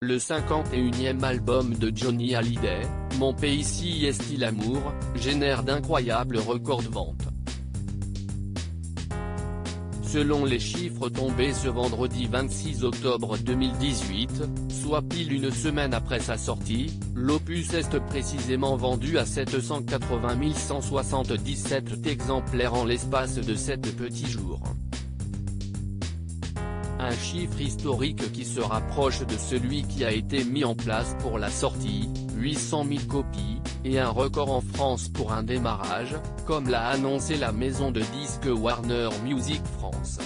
Le 51e album de Johnny Hallyday, Mon pays si est-il amour, génère d'incroyables records de vente. Selon les chiffres tombés ce vendredi 26 octobre 2018, soit pile une semaine après sa sortie, l'opus est précisément vendu à 780 177 exemplaires en l'espace de 7 petits jours. Un chiffre historique qui se rapproche de celui qui a été mis en place pour la sortie, 800 000 copies, et un record en France pour un démarrage, comme l'a annoncé la maison de disques Warner Music France.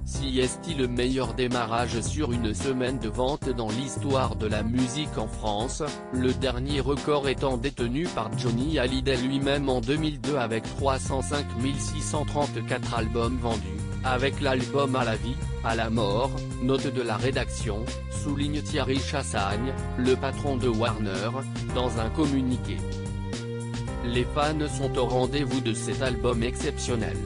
Si est-il le meilleur démarrage sur une semaine de vente dans l'histoire de la musique en France, le dernier record étant détenu par Johnny Hallyday lui-même en 2002 avec 305 634 albums vendus, avec l'album À la vie, à la mort, note de la rédaction, souligne Thierry Chassagne, le patron de Warner, dans un communiqué. Les fans sont au rendez-vous de cet album exceptionnel.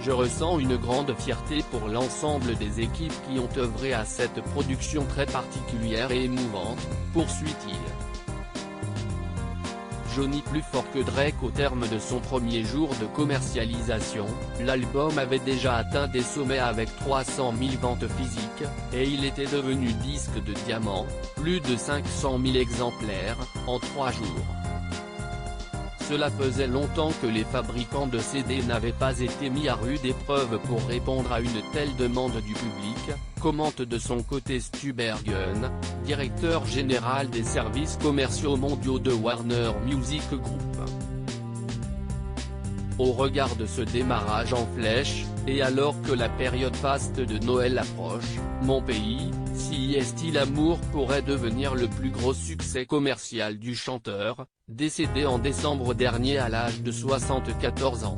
Je ressens une grande fierté pour l'ensemble des équipes qui ont œuvré à cette production très particulière et émouvante, poursuit-il. Johnny plus fort que Drake. Au terme de son premier jour de commercialisation, l'album avait déjà atteint des sommets avec 300 000 ventes physiques, et il était devenu disque de diamant, plus de 500 000 exemplaires, en 3 jours. Cela faisait longtemps que les fabricants de CD n'avaient pas été mis à rude épreuve pour répondre à une telle demande du public, commente de son côté Stu Bergen, directeur général des services commerciaux mondiaux de Warner Music Group. Au regard de ce démarrage en flèche, et alors que la période faste de Noël approche, Mon pays, si est-il amour pourrait devenir le plus gros succès commercial du chanteur, décédé en décembre dernier à l'âge de 74 ans.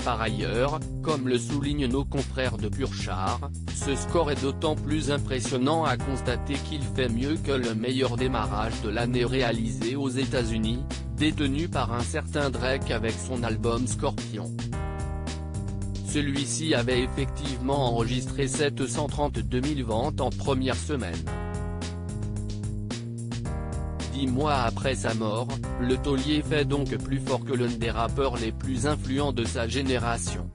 Par ailleurs, comme le soulignent nos confrères de Purchart, ce score est d'autant plus impressionnant à constater qu'il fait mieux que le meilleur démarrage de l'année réalisé aux États-Unis, détenu par un certain Drake avec son album Scorpion. Celui-ci avait effectivement enregistré 732 000 ventes en première semaine. 10 mois après sa mort, le taulier fait donc plus fort que l'un des rappeurs les plus influents de sa génération.